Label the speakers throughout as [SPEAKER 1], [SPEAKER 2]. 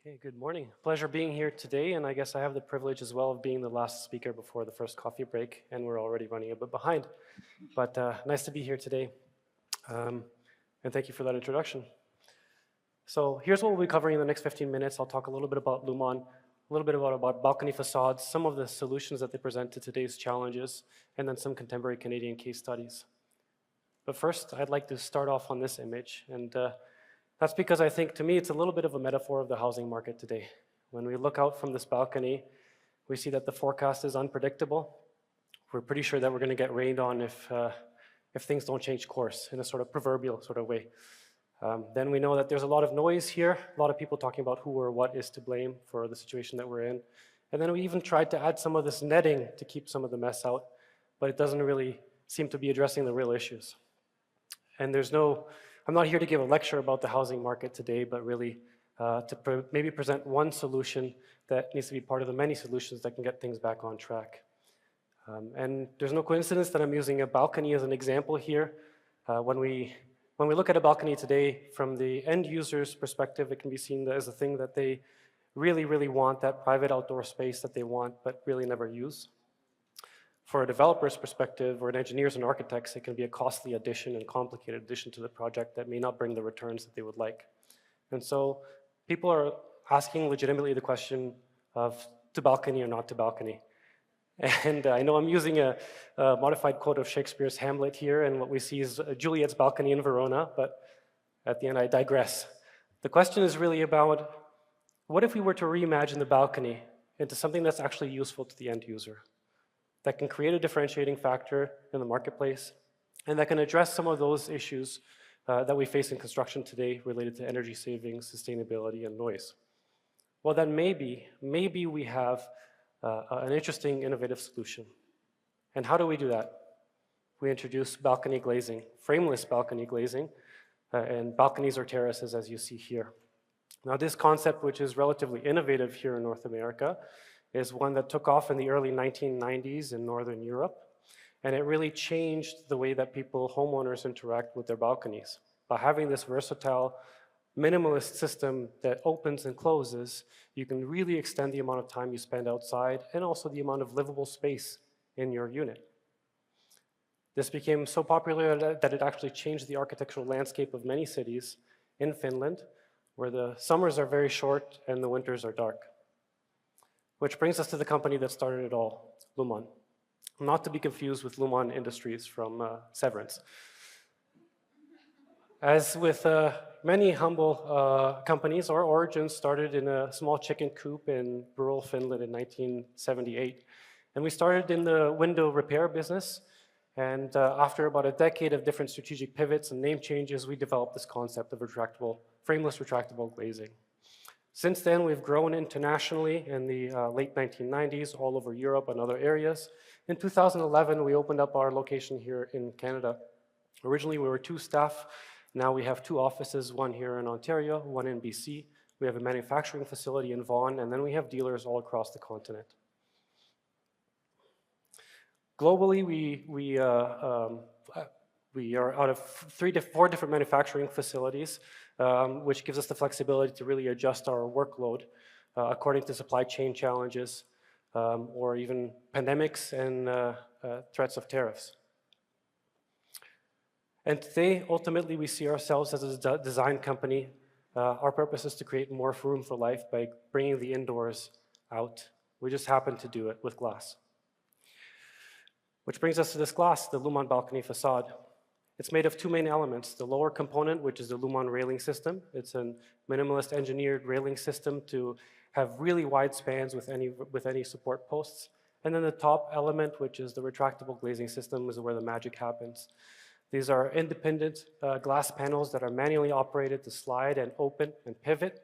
[SPEAKER 1] Okay, good morning. Pleasure being here today, and I guess I have the privilege as well of being the last speaker before the first coffee break, and we're already running a bit behind. But nice to be here today, and thank you for that introduction. So here's what we'll be covering in the next 15 minutes. I'll talk a little bit about Lumon, a little bit about balcony facades, some of the solutions that they present to today's challenges, and then some contemporary Canadian case studies. But first, I'd like to start off on this image, and that's because I think, to me, it's a little bit of a metaphor of the housing market today. When we look out from this balcony, we see that the forecast is unpredictable. We're pretty sure that we're going to get rained on if things don't change course in a sort of proverbial sort of way. Then we know that there's a lot of noise here, a lot of people talking about who or what is to blame for the situation that we're in. And then we even tried to add some of this netting to keep some of the mess out, but it doesn't really seem to be addressing the real issues. And I'm not here to give a lecture about the housing market today, but really maybe present one solution that needs to be part of the many solutions that can get things back on track. And there's no coincidence that I'm using a balcony as an example here. When we look at a balcony today, from the end user's perspective, it can be seen as a thing that they really, really want, that private outdoor space that they want, but really never use. For a developer's perspective, or an engineers and architects, it can be a costly addition and complicated addition to the project that may not bring the returns that they would like. And so people are asking legitimately the question of to balcony or not to balcony. And I know I'm using a modified quote of Shakespeare's Hamlet here, and what we see is Juliet's balcony in Verona, but at the end I digress. The question is really about, what if we were to reimagine the balcony into something that's actually useful to the end user, that can create a differentiating factor in the marketplace, and that can address some of those issues that we face in construction today related to energy savings, sustainability, and noise? Well, then maybe we have an interesting, innovative solution. And how do we do that? We introduce balcony glazing, frameless balcony glazing, and balconies or terraces, as you see here. Now, this concept, which is relatively innovative here in North America, is one that took off in the early 1990s in Northern Europe, and it really changed the way that homeowners interact with their balconies. By having this versatile, minimalist system that opens and closes, you can really extend the amount of time you spend outside and also the amount of livable space in your unit. This became so popular that it actually changed the architectural landscape of many cities in Finland, where the summers are very short and the winters are dark. Which brings us to the company that started it all, Lumon. Not to be confused with Lumon Industries from Severance. As with many humble companies, our origins started in a small chicken coop in rural Finland in 1978. And we started in the window repair business. And after about a decade of different strategic pivots and name changes, we developed this concept of frameless retractable glazing. Since then, we've grown internationally in the late 1990s, all over Europe and other areas. In 2011, we opened up our location here in Canada. Originally, we were 2 staff. Now we have 2 offices, one here in Ontario, one in BC. We have a manufacturing facility in Vaughan, and then we have dealers all across the continent. Globally, we are out of 4 different manufacturing facilities, which gives us the flexibility to really adjust our workload according to supply chain challenges or even pandemics and threats of tariffs. And today, ultimately, we see ourselves as a design company. Our purpose is to create more room for life by bringing the indoors out. We just happen to do it with glass. Which brings us to this glass, the Lumon balcony facade. It's made of 2 main elements. The lower component, which is the Lumon railing system. It's a minimalist engineered railing system to have really wide spans with any support posts. And then the top element, which is the retractable glazing system, is where the magic happens. These are independent glass panels that are manually operated to slide and open and pivot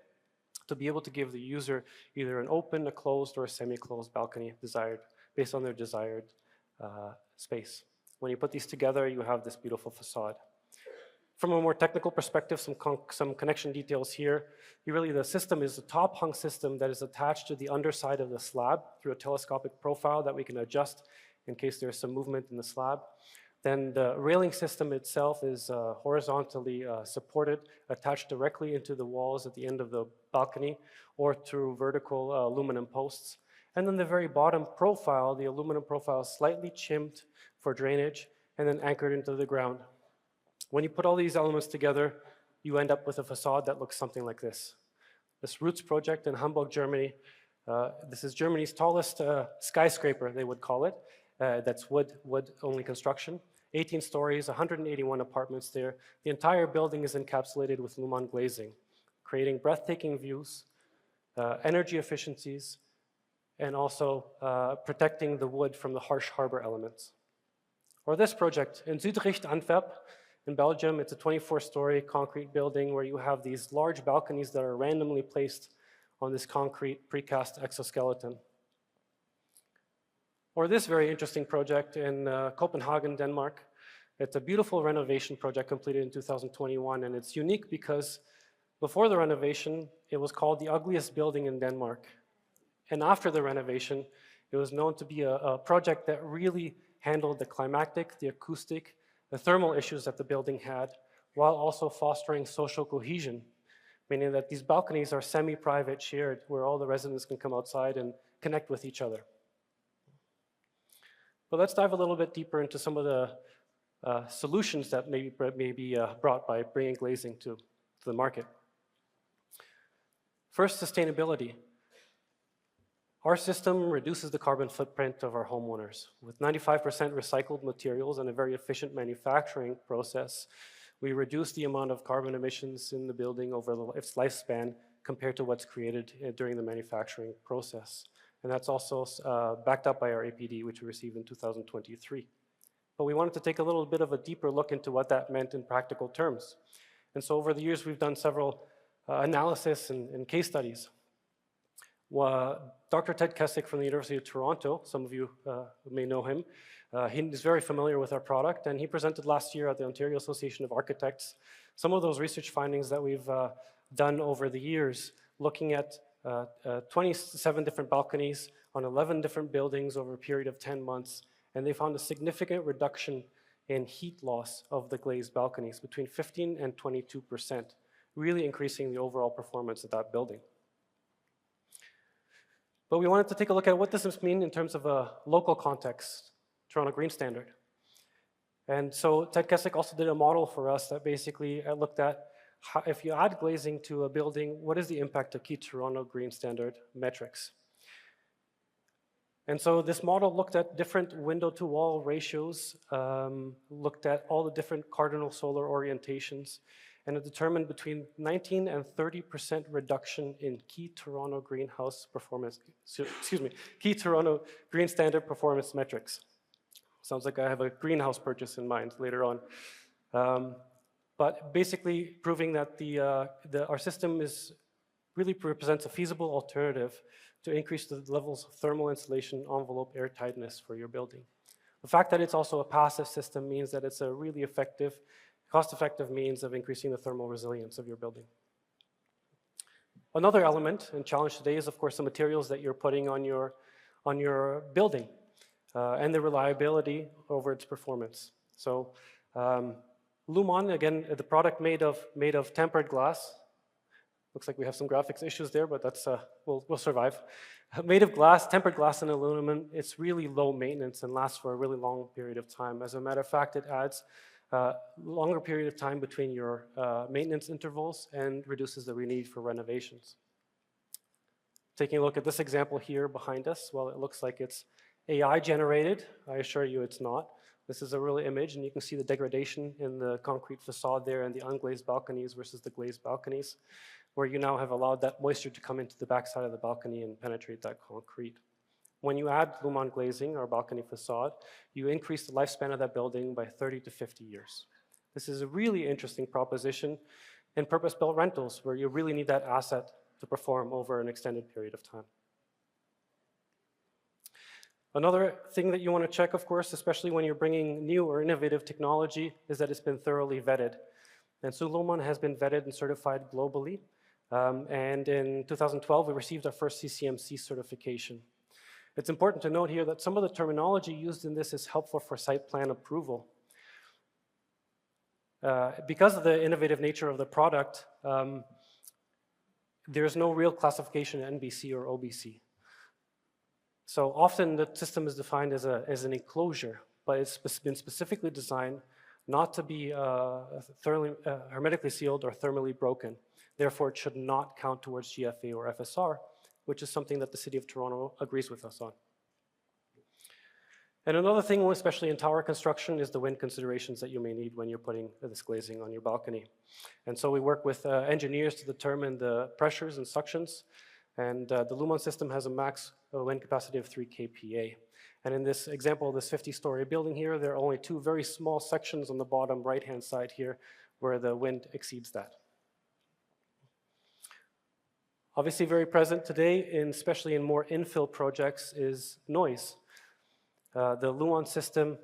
[SPEAKER 1] to be able to give the user either an open, a closed, or a semi-closed balcony based on their desired space. When you put these together, you have this beautiful facade. From a more technical perspective, some connection details here. The system is a top hung system that is attached to the underside of the slab through a telescopic profile that we can adjust in case there's some movement in the slab. Then the railing system itself is horizontally supported, attached directly into the walls at the end of the balcony or through vertical aluminum posts. And then the very bottom profile, the aluminum profile is slightly chimped for drainage and then anchored into the ground. When you put all these elements together, you end up with a facade that looks something like this. This Roots project in Hamburg, Germany. This is Germany's tallest skyscraper, they would call it. That's wood-only construction. 18 stories, 181 apartments there. The entire building is encapsulated with Lumon Glazing, creating breathtaking views, energy efficiencies, and also protecting the wood from the harsh harbor elements. Or this project in Zutrecht, Antwerp, in Belgium. It's a 24-story concrete building where you have these large balconies that are randomly placed on this concrete precast exoskeleton. Or this very interesting project in Copenhagen, Denmark. It's a beautiful renovation project completed in 2021, and it's unique because before the renovation, it was called the ugliest building in Denmark. And after the renovation, it was known to be a project that really handled the climatic, the acoustic, the thermal issues that the building had, while also fostering social cohesion, meaning that these balconies are semi-private, shared, where all the residents can come outside and connect with each other. But let's dive a little bit deeper into some of the solutions that may be brought by bringing glazing to the market. First, sustainability. Our system reduces the carbon footprint of our homeowners. With 95% recycled materials and a very efficient manufacturing process, we reduce the amount of carbon emissions in the building over its lifespan compared to what's created during the manufacturing process. And that's also backed up by our APD, which we received in 2023. But we wanted to take a little bit of a deeper look into what that meant in practical terms. And so over the years, we've done several analysis and case studies. Dr. Ted Kessick from the University of Toronto, some of you may know him, he is very familiar with our product, and he presented last year at the Ontario Association of Architects some of those research findings that we've done over the years, looking at 27 different balconies on 11 different buildings over a period of 10 months, and they found a significant reduction in heat loss of the glazed balconies, between 15 and 22%, really increasing the overall performance of that building. But we wanted to take a look at what does this mean in terms of a local context, Toronto Green Standard. And so Ted Kessick also did a model for us that basically looked at how, if you add glazing to a building, what is the impact of key Toronto Green Standard metrics? And so this model looked at different window-to-wall ratios, looked at all the different cardinal solar orientations, and it determined between 19 and 30% reduction in key Toronto greenhouse performance, key Toronto Green Standard performance metrics. Sounds like I have a greenhouse purchase in mind later on. But basically proving that our system really represents a feasible alternative to increase the levels of thermal insulation envelope airtightness for your building. The fact that it's also a passive system means that it's a really effective, cost-effective means of increasing the thermal resilience of your building. Another element and challenge today is, of course, the materials that you're putting on your building and the reliability over its performance. So Lumon, again, the product made of tempered glass. Looks like we have some graphics issues there, but that's we'll survive. Made of glass, tempered glass and aluminum, it's really low maintenance and lasts for a really long period of time. As a matter of fact, it adds longer period of time between your maintenance intervals and reduces the need for renovations. Taking a look at this example here behind us, well, it looks like it's AI generated. I assure you it's not. This is a real image, and you can see the degradation in the concrete facade there and the unglazed balconies versus the glazed balconies, where you now have allowed that moisture to come into the backside of the balcony and penetrate that concrete. When you add Lumon Glazing, our balcony facade, you increase the lifespan of that building by 30 to 50 years. This is a really interesting proposition in purpose-built rentals, where you really need that asset to perform over an extended period of time. Another thing that you want to check, of course, especially when you're bringing new or innovative technology, is that it's been thoroughly vetted. And so Lumon has been vetted and certified globally. And in 2012, we received our first CCMC certification. It's important to note here that some of the terminology used in this is helpful for site plan approval. Because of the innovative nature of the product, there's no real classification NBC or OBC. So often the system is defined as an enclosure, but it's been specifically designed not to be hermetically sealed or thermally broken. Therefore, it should not count towards GFA or FSR, which is something that the City of Toronto agrees with us on. And another thing, especially in tower construction, is the wind considerations that you may need when you're putting this glazing on your balcony. And so we work with engineers to determine the pressures and suctions. And the Lumon system has a max wind capacity of 3 kPa. And in this example, this 50-story building here, there are only 2 very small sections on the bottom right-hand side here where the wind exceeds that. Obviously very present today, especially in more infill projects, is noise. The Lumon system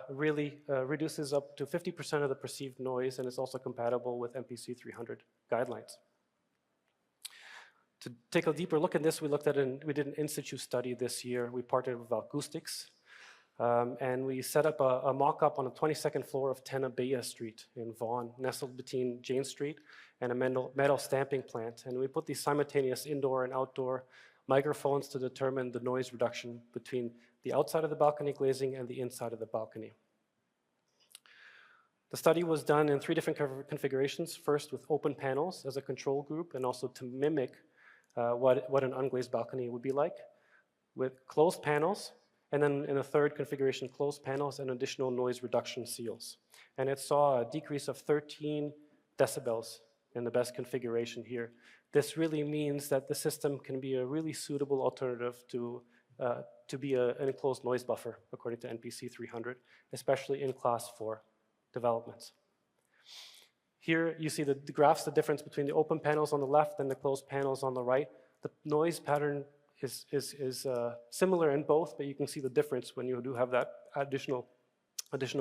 [SPEAKER 1] really reduces up to 50% of the perceived noise, and is also compatible with MPC 300 guidelines. To take a deeper look at this, we did an in-situ study this year. We partnered with acoustics, and we set up a mock-up on the 22nd floor of 10 Abaya Street in Vaughan, nestled between Jane Street and a metal stamping plant. And we put these simultaneous indoor and outdoor microphones to determine the noise reduction between the outside of the balcony glazing and the inside of the balcony. The study was done in 3 different configurations. First with open panels as a control group, and also to mimic what an unglazed balcony would be like, with closed panels, and then in a third configuration, closed panels and additional noise reduction seals. And it saw a decrease of 13 decibels in the best configuration here. This really means that the system can be a really suitable alternative to be an enclosed noise buffer, according to NPC 300, especially in Class 4 developments. Here you see the graphs, the difference between the open panels on the left and the closed panels on the right. The noise pattern is similar in both, but you can see the difference when you do have that additional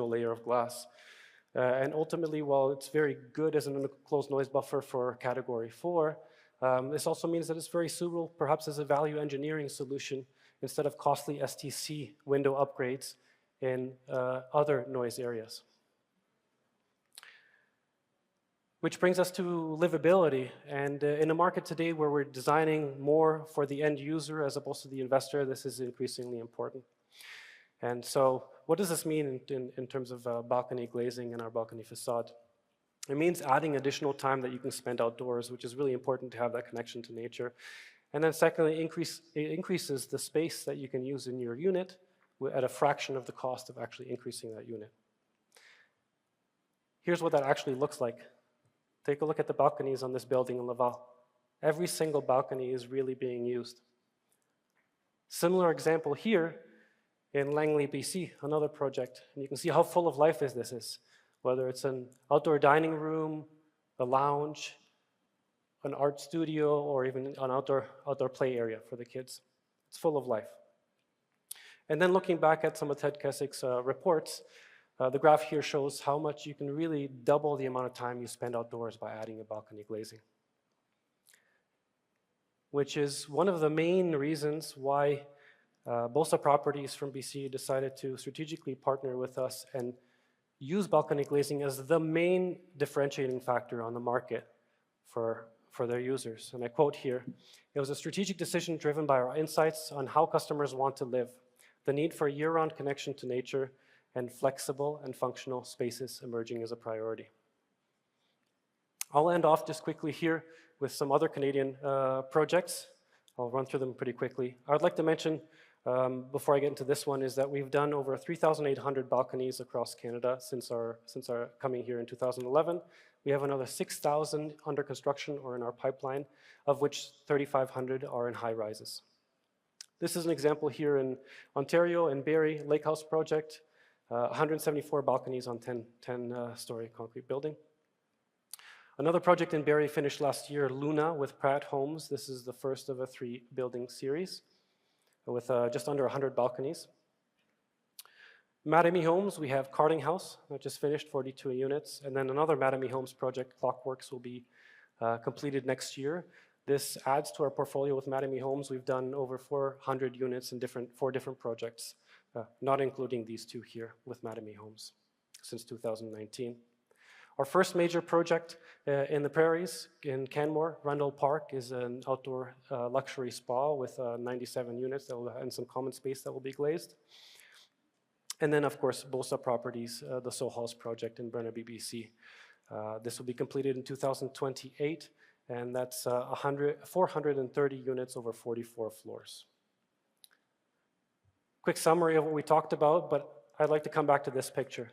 [SPEAKER 1] layer of glass. And ultimately, while it's very good as an enclosed noise buffer for Category 4, this also means that it's very suitable perhaps as a value engineering solution instead of costly STC window upgrades in other noise areas. Which brings us to livability. And in a market today where we're designing more for the end user as opposed to the investor, this is increasingly important. And so what does this mean in terms of balcony glazing and our balcony facade? It means adding additional time that you can spend outdoors, which is really important to have that connection to nature. And then secondly, it increases the space that you can use in your unit at a fraction of the cost of actually increasing that unit. Here's what that actually looks like. Take a look at the balconies on this building in Laval. Every single balcony is really being used. Similar example here in Langley, BC, another project. And you can see how full of life this is, whether it's an outdoor dining room, a lounge, an art studio, or even an outdoor play area for the kids. It's full of life. And then looking back at some of Ted Kessick's reports, the graph here shows how much you can really double the amount of time you spend outdoors by adding a balcony glazing, which is one of the main reasons why Bosa Properties from BC decided to strategically partner with us and use balcony glazing as the main differentiating factor on the market for their users. And I quote here, "It was a strategic decision driven by our insights on how customers want to live, the need for year-round connection to nature, and flexible and functional spaces emerging as a priority." I'll end off just quickly here with some other Canadian projects. I'll run through them pretty quickly. I would like to mention, before I get into this one, is that we've done over 3,800 balconies across Canada since our coming here in 2011. We have another 6,000 under construction or in our pipeline, of which 3,500 are in high rises. This is an example here in Ontario, in Barrie Lake House project. 174 balconies on 10-story concrete building. Another project in Barrie finished last year, Luna with Pratt Homes. This is the first of a 3-building series with just under 100 balconies. Mattamy Homes, we have Carting House that just finished, 42 units. And then another Mattamy Homes project, Clockworks, will be completed next year. This adds to our portfolio with Mattamy Homes. We've done over 400 units in 4 different projects. Not including these 2 here with Mattamy Homes since 2019. Our first major project in the prairies in Canmore, Rundle Park, is an outdoor luxury spa with 97 units and some common space that will be glazed. And then, of course, Bosa Properties, the Sohals project in Burnaby, BC. This will be completed in 2028, and that's 430 units over 44 floors. Quick summary of what we talked about, but I'd like to come back to this picture.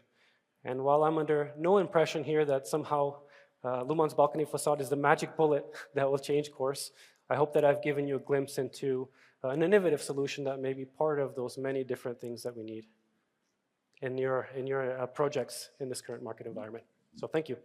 [SPEAKER 1] And while I'm under no impression here that somehow Lumon's balcony facade is the magic bullet that will change course, I hope that I've given you a glimpse into an innovative solution that may be part of those many different things that we need in your projects in this current market environment. So thank you.